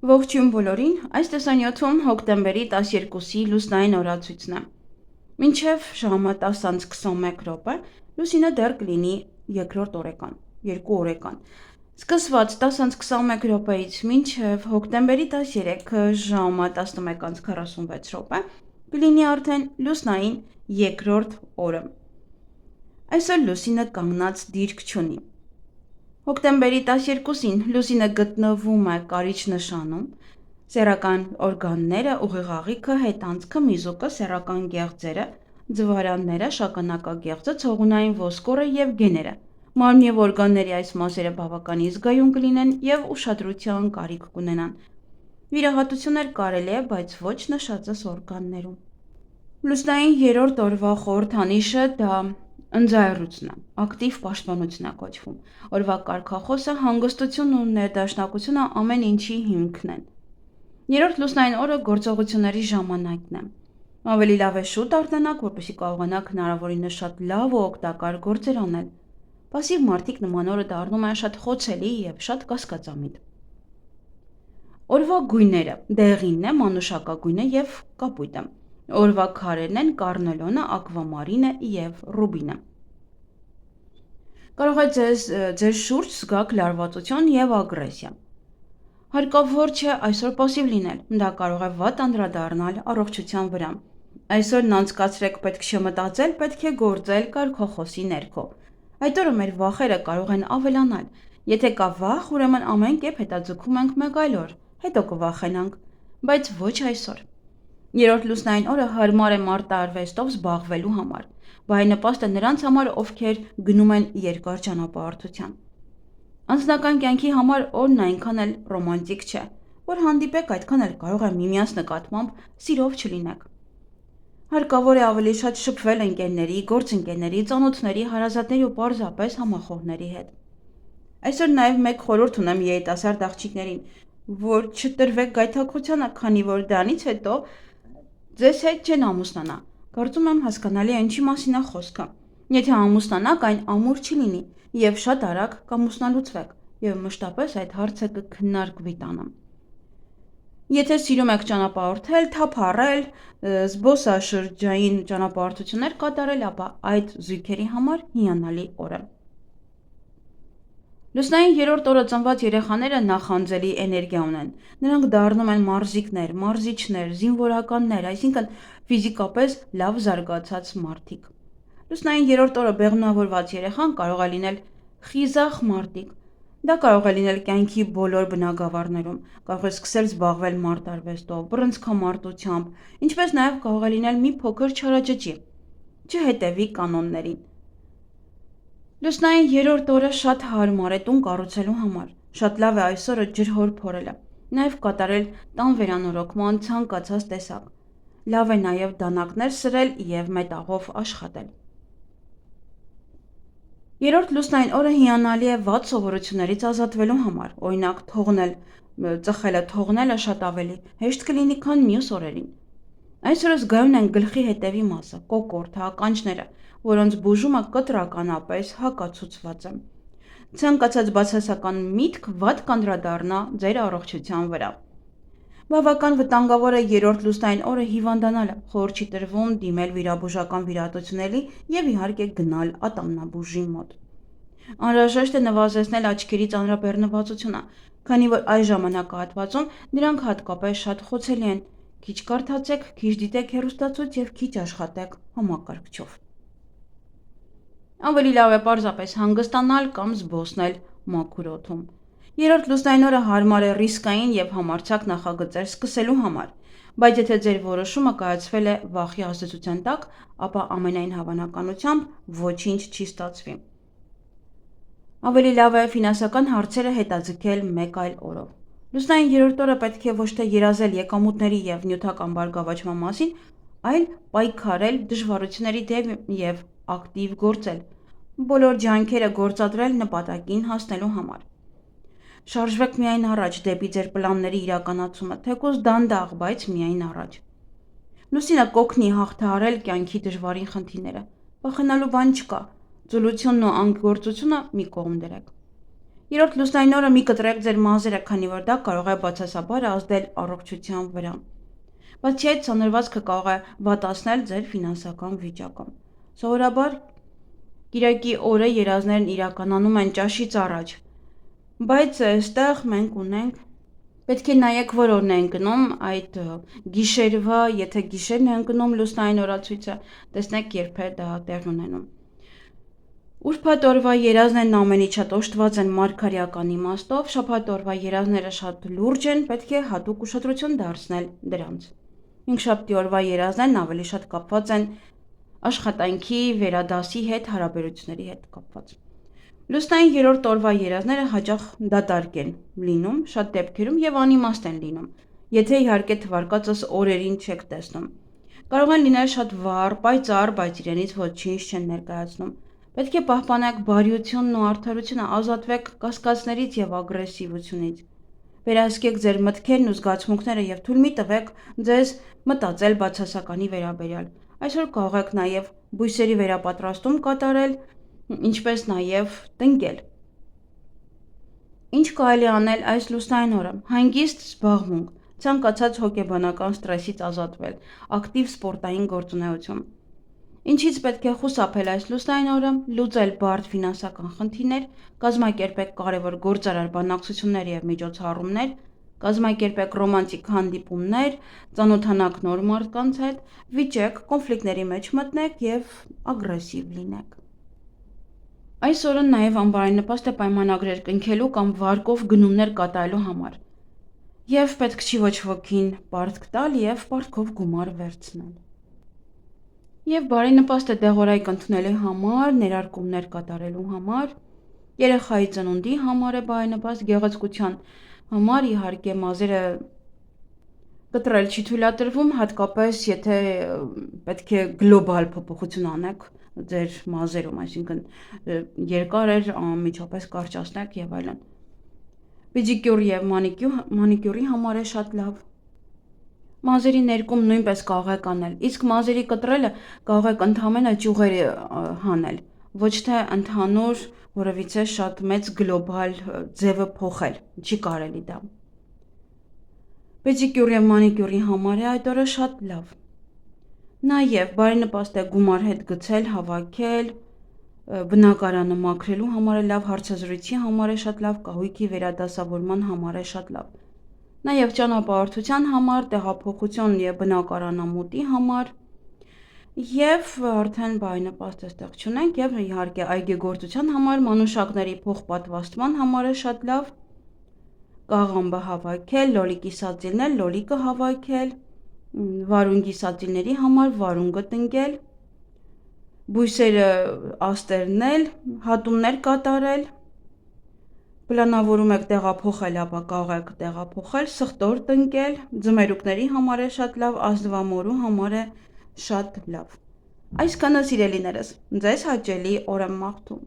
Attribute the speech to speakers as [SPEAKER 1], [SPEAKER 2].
[SPEAKER 1] Ողջույն բոլորին, այս տեսանյութում հոկտեմբերի 12-ի լուսնային օրացույցն է։ Մինչև ժամը 10:21 լուսինը դեռ կլինի երկրորդ օրեկան, 2 օրեկան։ Սկսված 10:21-ից մինչև հոկտեմբերի 13-ը ժամը 11:46 կլինի արդեն լուսնային երկրորդ օրը։ Այսօր լուսինը կանգնած դիրք չունի։ Հոկտեմբերի 12-ին լուսինը գտնվում է կարիճ նշանում, սեռական օրգանները, ուղեղաղիքը, հետանցքը, միզուկը, սեռական գեղձերը, ձվարանները, շագանակագեղձը, ցողունային ոսկորը և գեները։ Մարմնի և օրգանների այս մասերը բավականին զգայուն կլինեն և ուշադրության կարիք կունենան։ Վիրահատություններ կարելի է, բայց ոչ նշածս օրգաններում։ Լուսնային երրորդ օրվա խորհրդանիշը դա ընձեռությունն է, ակտիվ պաշտպանություն է կոչվում։ Օրվա կարգախոսը հանգստությունն ու ներդաշնակությունը ամեն ինչի հիմքն են։ Երրորդ լուսնային օրը գործողությունների ժամանակն է։ Ավելի լավ է շուտ արտանաք, որպեսզի կարողանաք հնարավորինս շատ լավ ու օգտակար գործեր անել։ Պասիվ մարդիկ նման օրը դառնում են շատ խոցելի եւ շատ կասկածամիտ։ Օրվա գույները՝ դեղինն է, մանուշակագույնը եւ կապույտը։ Օրվա քարերն են կարնելոնը, ակվամարինը եւ ռուբինը։ Կարող է ձեր շուրջ զգաք լարվածություն եւ ագրեսիա։ Հարկավոր չէ այսօր պասիվ լինել, դա կարող է վատ անդրադառնալ առողջության վրա։ Այսօրն անցկացրեք պետք չէ մտածել, պետք է գործել կարգախոսի ներքո։ Այդ օրը մեր վախերը կարող են ավելանալ։ Եթե կա վախ, ուրեմն ամեն կերպ հետաձգում ենք մեկ այլ օր, հետո կվախենանք, բայց ոչ այսօր։ Երրորդ լուսնային օրը հարմար է մարտարվեստով զբաղվելու համար։ Բարենպաստ է նրանց համար, ովքեր գնում են երկար ճանապարհորդության։ Անձնական կյանքի համար օրն այնքան էլ ռոմանտիկ չէ, որ հանդիպեք այդքան էլ կարող է միմյանց նկատմամբ սիրով չլինեք։ Հարկավոր է ավելի շատ շփվել ընկերների, գործընկերների, ծանոթների, հարազատների ու պարզապես համախոհների հետ։ Այսօր նաև մեկ խորհուրդ ունեմ երիտասարդ աղջիկներին, որ չտրվեք գայթակղությանը, քանի որ դրանից հետո ձեզ հետ չեն ամուսնանա։ Կարծում եմ հասկանալի է ինչի մասին է խոսքը։ Եթե ամուսնանաք, այն ամուր չի լինի եւ շատ արագ կամուսնալուծվեք եւ մշտապես այդ հարցը կքննարկվի տանը։ Եթե սիրում եք ճանապարհորդել, թափառել, զբոսաշրջային ճանապարհորդություններ կատարել, ապա այդ զույգերի համար հիանալի օր է։ Լուսնային երրորդ օրը ծնված երեխաները նախանձելի էներգիա ունեն։ Նրանք դառնում են մարզիկներ, մարզիչներ, զինվորականներ, այսինքն ֆիզիկապես լավ զարգացած մարդիկ։ Լուսնային երրորդ օրը բեղմնավորված երեխան կարող է լինել խիզախ մարդիկ։ Դա կարող է լինել կյանքի բոլոր բնագավառներում, կարող է սկսել զբաղվել մարտարվեստով, բռնցքամարտությամբ, ինչպես նաև կարող է լինել մի փոքր չարաճճի։ Չհետևի կանոններին։ Լուսնային երրորդ օրը շատ հարմար է տուն կառուցելու համար։ Շատ լավ է այսօրը ջրհոր փորելը, նաև կատարել տան վերանորոգման ցանկացած տեսակ։ Լավ է նաև դանակներ սրել եւ մետաղով աշխատել։ Երրորդ լուսնային օրը հիանալի է վատ սովորություններից ազատվելու համար, օրինակ ծխելը թողնելը շատ ավելի հեշտ կլինի, քան մյուս օրերին։ Այսօրը զգայուն են գլխի հետևի մասը, կոկորդը, ականջները, որոնց բուժումը կտրականապես հակացուցված է։ Ցանկացած բացասական միտք վատ կանդրադառնա ձեր առողջության վրա։ Բավական վտանգավոր է երրորդ լուսնային օրը հիվանդանալը, խոր չի տրվում դիմել վիրաբուժական վիրահատությունների եւ իհարկե գնալ ատամնաբուժի մոտ։ Անհրաժեշտ է նվազեցնել աչքերի ծանրաբեռնվածությունը, քանի որ այս ժամանակահատվածում դրանք հատկապես շատ խոցելի են։ Քիչ կարդացեք, քիչ դիտեք հեռուստացույց եւ քիչ աշխատեք համակարգչով։ Ավելի լավ է պարզապես հանգստանալ կամ զբոսնել մաքուր օդում։ Երրորդ լուսնային օրը հարմար է ռիսկային եւ համարձակ նախագծեր սկսելու համար, բայց եթե ձեր որոշումը կայացվել է վախի ազդեցության տակ, ապա ամենայն հավանականությամբ ոչինչ չի ստացվի։ Ավելի լավ է ֆինանսական հարցերը հետաձգել մեկ այլ օրով։ Լուսնային երրորդ օրը պետք է ոչ թե երազել եկամուտների եւ նյութական բարգավաճման մասին, այլ պայքարել դժվարությունների դեմ եւ ակտիվ գործել, բոլոր ջանքերը գործադրել նպատակին հասնելու համար։ Շարժվեք միայն առաջ դեպի ձեր պլանների իրականացումը, թեկուզ դանդաղ, բայց միայն առաջ։ Լուսինը կօգնի հաղթահարել կյանքի դժվարին խնդիրները։ Վախենալու բան չկա։ Ծուլությունն ու անգործությունը մի կողմ դրեք։ Երրորդ լուսնային օրը մի կտրեք ձեր մազերը, քանի որ դա կարող է բացասաբար ազդել առողջության վրա։ Բացի այդ, սանրվածքը կարող է վատացնել ձեր ֆինանսական վիճակը։ Սովորաբար Կիրակի օրը երազներն իրականանում են ճաշից առաջ, բայց այստեղ մենք ունենք պետք է նայեք որ օրն է ընկնում այդ գիշերվա, եթե գիշերն է ընկնում լուսնային օրացույցը, տեսնեք երբ է դա տեղ ունենում։ Ուրբաթ օրվա երազներն ամենից շատ օժտված են մարգարեական իմաստով, շաբաթ օրվա երազները շատ լուրջ են, պետք է հատուկ ուշադրություն դարձնել դրանց։ Հինգշաբթի օրվա երազներն ավելի շատ կապված են աշխատանքի, վերադասի հետ, հարաբերությունների հետ կապված։ Լուսնային երրորդ օրվա երազները հաճախ դատարկ են լինում, շատ դեպքերում եւ անիմաստ են լինում, եթե իհարկե թվարկածս օրերին չեք տեսնում։ Կարող են լինել շատ վառ, պայծառ, բայց իրենից ոչինչ չեն ներկայացնում։ Պետք է պահպանեք բարյությունն ու արդարությունը, ազատվեք կասկածներից եւ ագրեսիվությունից։ Վերահսկեք ձեր մտքերն ու զգացմունքները եւ թույլ մի տվեք ձեզ մտածել բացասականի վերաբերյալ։ Այսօր կարող եք նաեւ բույսերի վերապատրաստում կատարել, ինչպես նաեւ տնկել։ Ինչ կարելի անել այս լուսնային օրը։ Հանգիստ զբաղմունք, ցանկացած հոգեբանական ստրեսից ազատվել, ակտիվ սպորտային գործունեություն։ Ինչից պետք է խուսափել այս լուսնային օրը, լուծել բարդ ֆինանսական խնդիրներ, կազմակերպեք կարևոր գործարար բանակցություններ եւ միջոցառումներ, կազմակերպեք ռոմանտիկ հանդիպումներ, ծանոթանաք նոր մարդկանց հետ, վիճեք, կոնֆլիկտների մեջ մտնեք եւ ագրեսիվ լինեք։ Այս օրը նաեւ անբարենպաստ է պայմանագրեր կնքելու կամ վարկով գնումներ կատարելու համար։ Եվ պետք չի ոչ ոքին պարտք տալ եւ պարտքով գումար վերցնել։ Եվ բարենպաստ է դեղորայք ընդունելու համար, ներարկումներ կատարելու համար, երեխայի ծնունդի համար է բարենպաստ, գեղեցկության համար իհարկե մազերը կտրել չի թույլատրվում, հատկապես եթե պետք է գլոբալ փոփոխություն անեք ձեր մազերում, այսինքն երկար անմիջապես կարճացնեք եւ այլն։ Պեդիկյուր եւ մանիկյուրի համար է շատ լավ։ Մազերի ներկում նույնպես կարող եք անել, իսկ մազերի կտրելը կարող եք ընդհանրապես ճյուղերի հանել, ոչ թե ընդհանուր որևիցե շատ մեծ գլոբալ ձևը փոխել, չի կարելի դա։ Պեդիկյուր եւ մանիկյուրի համար է այդ օրը շատ լավ։ Նաեւ բարենպաստ է գումար հետ գցել, հավաքել, բնակարանը մաքրելու համար է լավ, հարցազրույցի համար է շատ լավ, կահույքի վերադասավորման համար է շատ լավ։ Նաև ճանապարհորդության համար, տեղափոխություն եւ բնակարանամուտի համար եւ արդեն բարենպաստ այստեղ չունենք եւ իհարկե այգեգործության համար, մանուշակների փոխպատվաստման համար է շատ լավ։ Կաղամբը հավաքել, լոլիկի սածիլներ, լոլիկը հավաքել, վարունգի սածիլների համար վարունգը տնկել, բույսերը աստերնել, հատումներ կատարել, պլանավորում եք տեղափոխել, ապա կարող եք տեղափոխել, սխտոր տնկել, ձմերուկների համար է շատ լավ, ազնվամորու համար է շատ լավ։ Այսքանը սիրելիներս, ձեզ հաճելի օր եմ մաղթում։